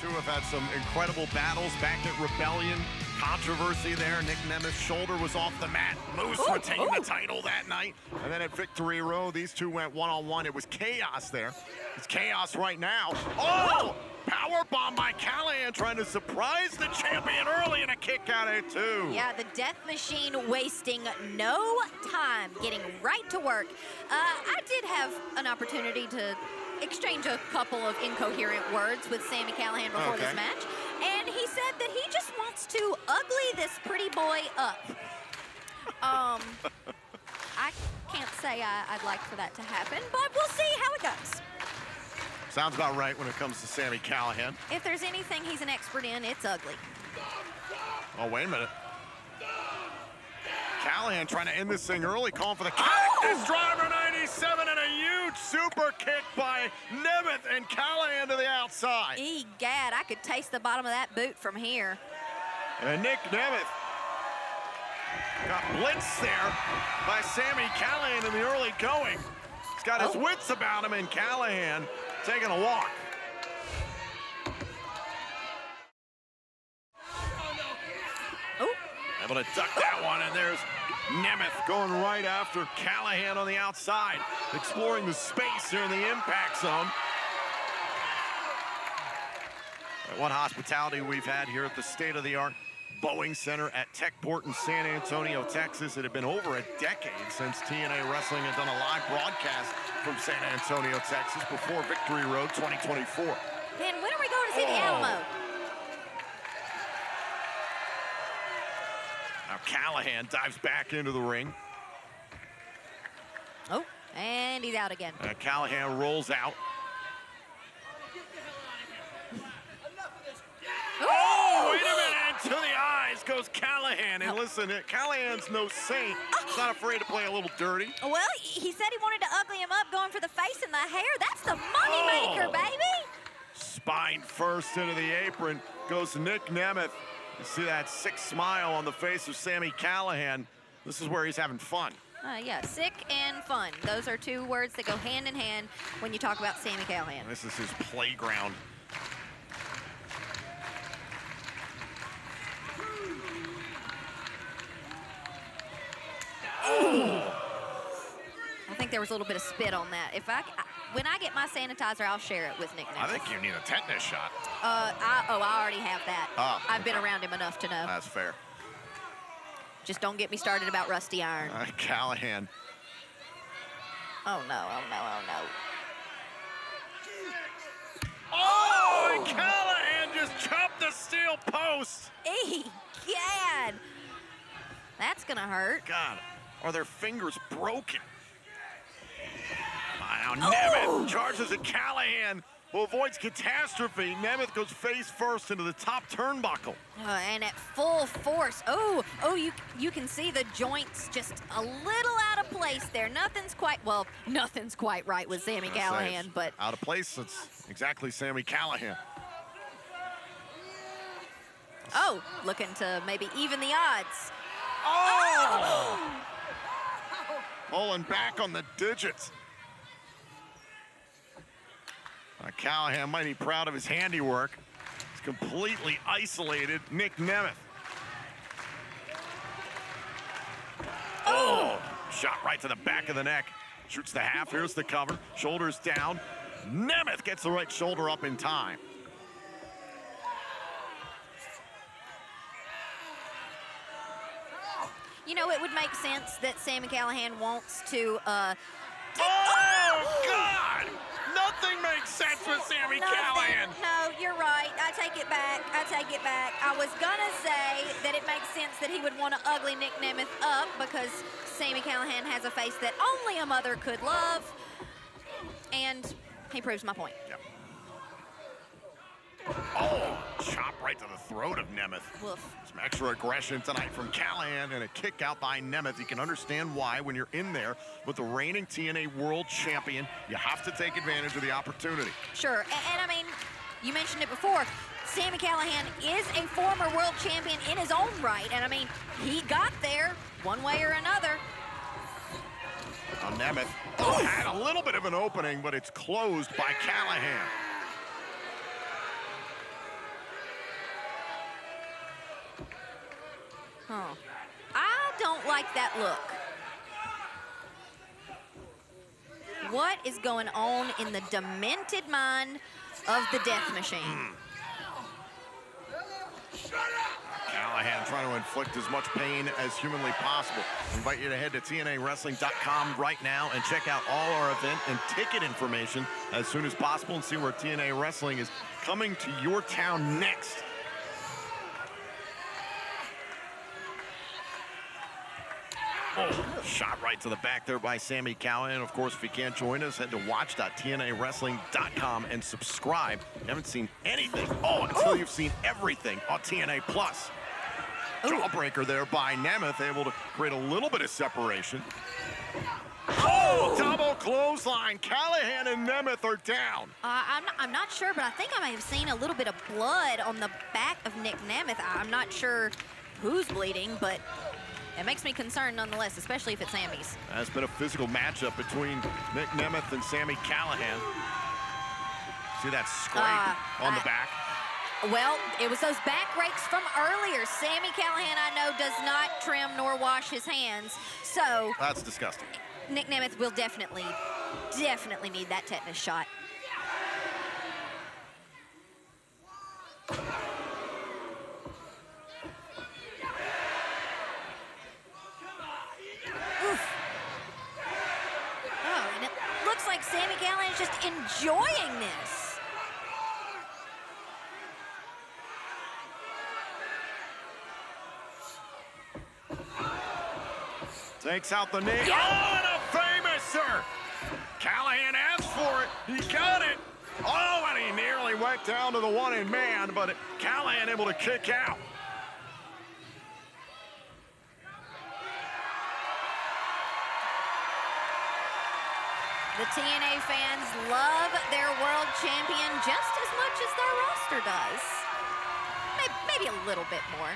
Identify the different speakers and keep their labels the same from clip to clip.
Speaker 1: two have had some incredible battles back at Rebellion. Controversy there. Nic Nemeth's shoulder was off the mat. Moose retained the title that night. And then at Victory Road, these two went one-on-one. It was chaos there. It's chaos right now. Oh! Powerbomb by Callihan, trying to surprise the champion early, and a kick out at two.
Speaker 2: Yeah, the Death Machine wasting no time, getting right to work. I did have an opportunity to exchange a couple of incoherent words with Sami Callihan before this match, and he said that he just wants to ugly this pretty boy up. I can't say I'd like for that to happen, but we'll see how it goes.
Speaker 1: Sounds about right when it comes to Sami Callihan.
Speaker 2: If there's anything he's an expert in, it's ugly.
Speaker 1: Oh, wait a minute. Callihan trying to end this thing early, calling for the Cactus Driver 97 and a huge super kick by Nemeth, and Callihan to the outside.
Speaker 2: Egad, I could taste the bottom of that boot from here.
Speaker 1: And Nic Nemeth got blitzed there by Sami Callihan in the early going. He's got his wits about him, and Callihan taking a walk. Able to duck that one, and there's Nemeth going right after Callihan on the outside, exploring the space here in the impact zone. What hospitality we've had here at the state-of-the-art Boeing Center at Techport in San Antonio, Texas. It had been over a decade since TNA Wrestling had done a live broadcast from San Antonio, Texas, before Victory Road 2024.
Speaker 2: Man, when are we going to see the Alamo?
Speaker 1: Now Callihan dives back into the ring.
Speaker 2: Oh, and he's out again.
Speaker 1: Callihan rolls out. Oh, wait a minute! To the eyes goes Callihan. And listen, Callahan's no saint. He's not afraid to play a little dirty.
Speaker 2: Well, he said he wanted to ugly him up, going for the face and the hair. That's the moneymaker, baby!
Speaker 1: Spine first into the apron goes Nic Nemeth. You see that sick smile on the face of Sami Callihan. This is where he's having fun.
Speaker 2: Yeah, sick and fun. Those are two words that go hand in hand when you talk about Sami Callihan.
Speaker 1: This is his playground.
Speaker 2: I think there was a little bit of spit on that. When I get my sanitizer, I'll share it with Nic Nemeth.
Speaker 1: I think you need a tetanus shot.
Speaker 2: I already have that.
Speaker 1: Oh,
Speaker 2: I've been around him enough to know.
Speaker 1: That's fair.
Speaker 2: Just don't get me started about rusty iron.
Speaker 1: Callihan.
Speaker 2: Oh, no, oh, no, oh, no.
Speaker 1: Oh, and Callihan just chopped the steel post.
Speaker 2: Egad. That's going to hurt.
Speaker 1: God, are their fingers broken? Now Nemeth charges at Callihan, who avoids catastrophe. Nemeth goes face first into the top turnbuckle.
Speaker 2: And at full force. You can see the joints just a little out of place there. Nothing's quite right with Sami Callihan, but
Speaker 1: out of place. That's exactly Sami Callihan.
Speaker 2: Oh, looking to maybe even the odds.
Speaker 1: Oh! Pulling back on the digits. Callihan might be proud of his handiwork. He's completely isolated Nic Nemeth. Oh! Shot right to the back of the neck. Shoots the half. Here's the cover. Shoulders down. Nemeth gets the right shoulder up in time.
Speaker 2: You know, it would make sense that Sami Callihan wants to
Speaker 1: Oh, God! Nothing makes sense with Sami Callihan.
Speaker 2: No, you're right. I take it back. I was gonna say that it makes sense that he would want to ugly Nic Nemeth up because Sami Callihan has a face that only a mother could love. And he proves my point.
Speaker 1: Yep. Oh, chop right to the throat of Nemeth.
Speaker 2: Woof.
Speaker 1: Some extra aggression tonight from Callihan and a kick out by Nemeth. You can understand why when you're in there with the reigning TNA World Champion, you have to take advantage of the opportunity.
Speaker 2: Sure, and I mean, you mentioned it before, Sami Callihan is a former world champion in his own right, and I mean, he got there one way or another.
Speaker 1: Nemeth had a little bit of an opening, but it's closed by Callihan.
Speaker 2: Huh. I don't like that look. What is going on in the demented mind of the Death Machine?
Speaker 1: Callihan trying to inflict as much pain as humanly possible. I invite you to head to TNAWrestling.com right now and check out all our event and ticket information as soon as possible and see where TNA Wrestling is coming to your town next. Oh, shot right to the back there by Sami Callihan. Of course, if you can't join us, head to watch.tnawrestling.com and subscribe. You haven't seen anything, until you've seen everything on TNA Plus. Jawbreaker there by Nemeth, able to create a little bit of separation. Oh, double clothesline. Callihan and Nemeth are down.
Speaker 2: I'm not sure, but I think I may have seen a little bit of blood on the back of Nic Nemeth. I'm not sure who's bleeding, but it makes me concerned nonetheless, especially if it's Sami's.
Speaker 1: That's been a physical matchup between Nic Nemeth and Sami Callihan. See that scrape on the back?
Speaker 2: Well, it was those back rakes from earlier. Sami Callihan, I know, does not trim nor wash his hands. So
Speaker 1: that's disgusting.
Speaker 2: Nic Nemeth will definitely need that tetanus shot. And it looks like Sami Callihan is just enjoying this.
Speaker 1: Takes out the knee. Yep. Oh, and a famouser! Callihan asked for it. He got it. Oh, and he nearly went down to the one-in-man, but Callihan able to kick out.
Speaker 2: The TNA fans love their world champion just as much as their roster does. Maybe a little bit more.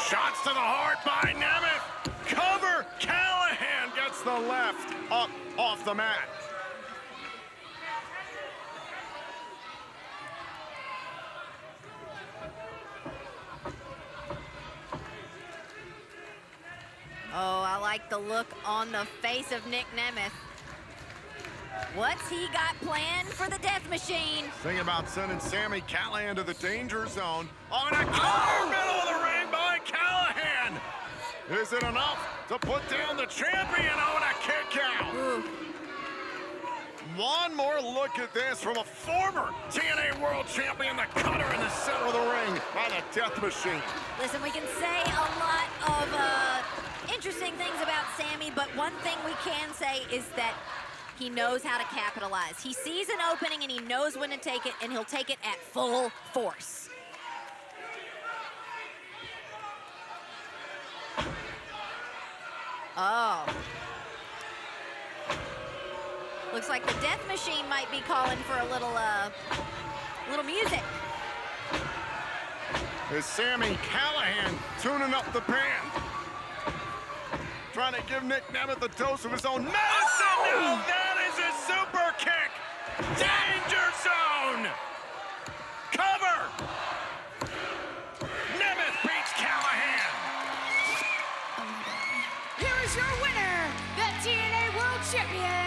Speaker 1: Shots to the heart by Nemeth. Cover. Callihan gets the left up off the mat.
Speaker 2: Oh, I like the look on the face of Nic Nemeth. What's he got planned for the Death Machine?
Speaker 1: Thinking about sending Sami Callihan to the danger zone. Oh, and a cover middle of the ring by Callihan. Is it enough to put down the champion? Oh, and a kick out.
Speaker 2: Ooh.
Speaker 1: One more look at this from a former TNA World Champion, the cutter in the center of the ring by the Death Machine.
Speaker 2: Listen, we can say a lot of interesting things about Sami, but one thing we can say is that he knows how to capitalize. He sees an opening and he knows when to take it, and he'll take it at full force. Oh. Looks like the Death Machine might be calling for a little music.
Speaker 1: Is Sami Callihan tuning up the band? Trying to give Nic Nemeth a dose of his own medicine. Oh, that is a super kick. Danger zone. Cover. Nemeth beats Callihan.
Speaker 3: Here is your winner, the TNA World Champion,